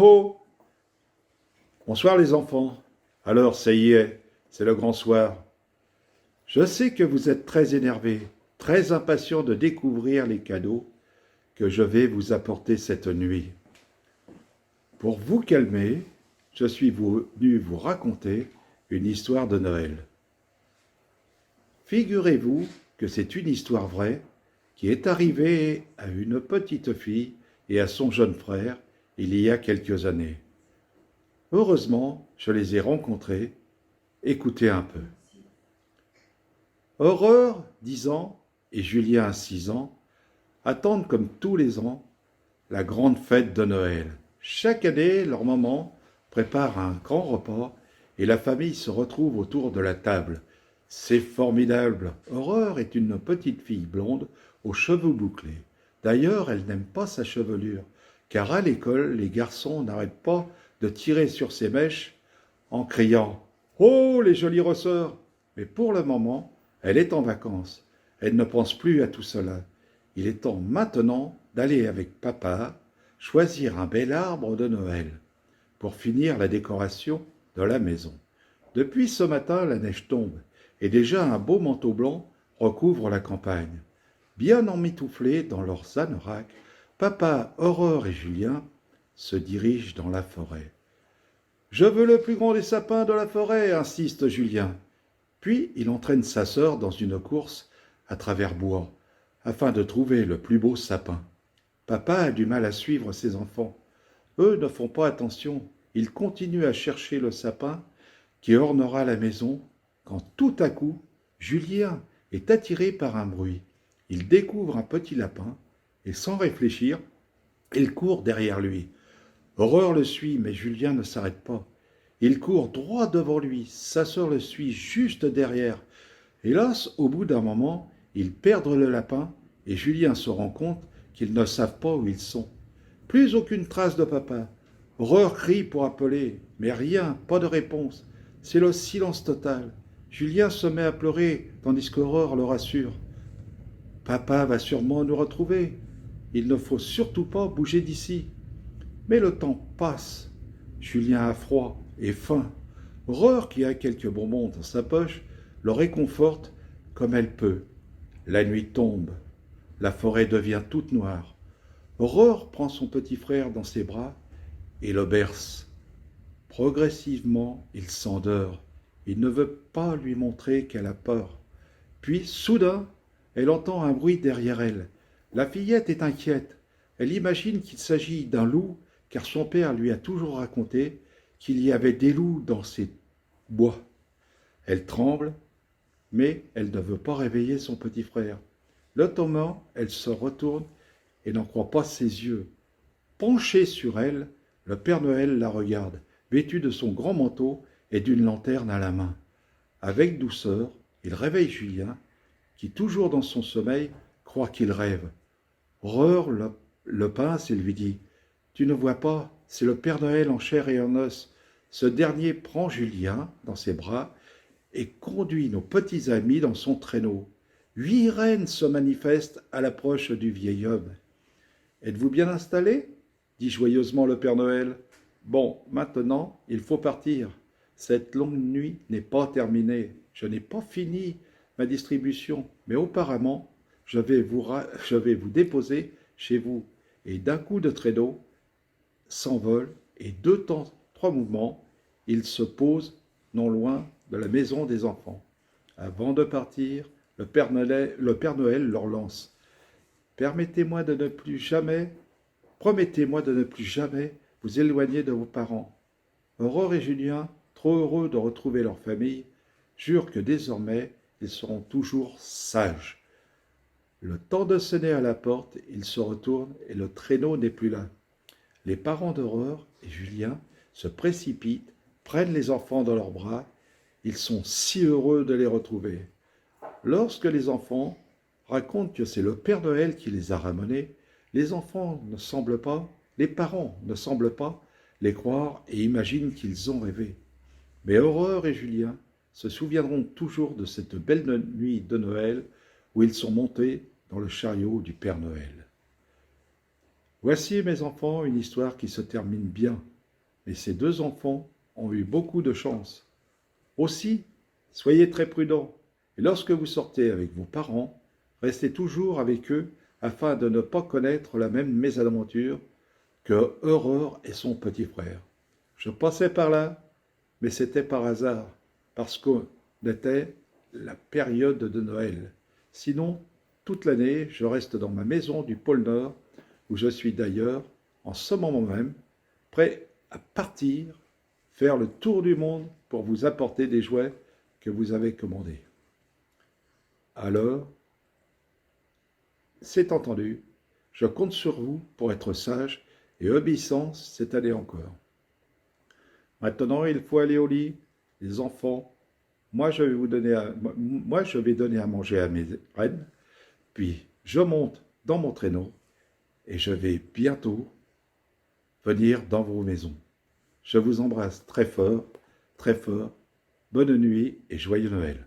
oh! Bonsoir les enfants. Alors, ça y est, c'est le grand soir. Je sais que vous êtes très énervés, très impatients de découvrir les cadeaux que je vais vous apporter cette nuit. Pour vous calmer, je suis venu vous raconter une histoire de Noël. Figurez-vous que c'est une histoire vraie qui est arrivée à une petite fille et à son jeune frère il y a quelques années. Heureusement, je les ai rencontrés. Écoutez un peu. Aurore, 10 ans, et Julien, 6 ans, attendent comme tous les ans la grande fête de Noël. Chaque année, leur maman prépare un grand repas et la famille se retrouve autour de la table. C'est formidable. Aurore est une petite fille blonde aux cheveux bouclés. D'ailleurs, elle n'aime pas sa chevelure, car à l'école, les garçons n'arrêtent pas de tirer sur ses mèches en criant « Oh, les jolis ressorts !» Mais pour le moment, elle est en vacances. Elle ne pense plus à tout cela. Il est temps maintenant d'aller avec papa choisir un bel arbre de Noël pour finir la décoration de la maison. Depuis ce matin, la neige tombe et déjà un beau manteau blanc recouvre la campagne. Bien emmitouflés dans leurs anoraks, papa, Aurore et Julien se dirigent dans la forêt. « Je veux le plus grand des sapins de la forêt !» insiste Julien. Puis il entraîne sa sœur dans une course à travers bois, afin de trouver le plus beau sapin. Papa a du mal à suivre ses enfants. Eux ne font pas attention. Ils continuent à chercher le sapin qui ornera la maison, quand tout à coup, Julien est attiré par un bruit. Il découvre un petit lapin et sans réfléchir, il court derrière lui. Aurore le suit, mais Julien ne s'arrête pas. Il court droit devant lui, sa sœur le suit juste derrière. Hélas, au bout d'un moment, ils perdent le lapin et Julien se rend compte qu'ils ne savent pas où ils sont. Plus aucune trace de papa. Aurore crie pour appeler, mais rien, pas de réponse. C'est le silence total. Julien se met à pleurer, tandis qu'Aurore le rassure. Papa va sûrement nous retrouver. Il ne faut surtout pas bouger d'ici. Mais le temps passe. Julien a froid et faim. Aurore, qui a quelques bonbons dans sa poche, le réconforte comme elle peut. La nuit tombe. La forêt devient toute noire. Aurore prend son petit frère dans ses bras et le berce. Progressivement, il s'endort. Il ne veut pas lui montrer qu'elle a peur. Puis, soudain, elle entend un bruit derrière elle. La fillette est inquiète. Elle imagine qu'il s'agit d'un loup, car son père lui a toujours raconté qu'il y avait des loups dans ces bois. Elle tremble, mais elle ne veut pas réveiller son petit frère. Lentement, elle se retourne et n'en croit pas ses yeux. Penché sur elle, le Père Noël la regarde, vêtu de son grand manteau et d'une lanterne à la main. Avec douceur, il réveille Julien, qui, toujours dans son sommeil, croit qu'il rêve. Aurore le pince et lui dit « Tu ne vois pas, c'est le Père Noël en chair et en os. » Ce dernier prend Julien dans ses bras et conduit nos petits amis dans son traîneau. 8 reines se manifestent à l'approche du vieil homme. « Êtes-vous bien installés ?» dit joyeusement le Père Noël. « Bon, maintenant, il faut partir. Cette longue nuit n'est pas terminée. Je n'ai pas fini ma distribution, mais auparavant, je vais vous déposer chez vous. » Et d'un coup de traîneau, s'envole et 3 mouvements, il se pose non loin de la maison des enfants. Avant de partir, le Père Noël leur lance « Promettez-moi de ne plus jamais vous éloigner de vos parents. » Aurore et Julien, trop heureux de retrouver leur famille, jurent que désormais, ils seront toujours sages. Le temps de sonner à la porte, ils se retournent et le traîneau n'est plus là. Les parents d'Aurore et Julien se précipitent, prennent les enfants dans leurs bras. Ils sont si heureux de les retrouver. Lorsque les enfants racontent que c'est le Père Noël qui les a ramenés, les parents ne semblent pas les croire et imaginent qu'ils ont rêvé. Mais Aurore et Julien se souviendront toujours de cette belle nuit de Noël où ils sont montés dans le chariot du Père Noël. Voici, mes enfants, une histoire qui se termine bien. mais ces deux enfants ont eu beaucoup de chance. Aussi, soyez très prudents, et lorsque vous sortez avec vos parents, restez toujours avec eux afin de ne pas connaître la même mésaventure que Aurore et son petit frère. Je passais par là, mais c'était par hasard, parce qu'on était la période de Noël. Sinon, toute l'année, je reste dans ma maison du pôle Nord, où je suis d'ailleurs, en ce moment même, prêt à partir, faire le tour du monde pour vous apporter des jouets que vous avez commandés. Alors, c'est entendu, je compte sur vous pour être sage et obéissant cette année encore. Maintenant, il faut aller au lit, les enfants. Moi, je vais donner à manger à mes reines, puis je monte dans mon traîneau et je vais bientôt venir dans vos maisons. Je vous embrasse très fort, très fort. Bonne nuit et joyeux Noël.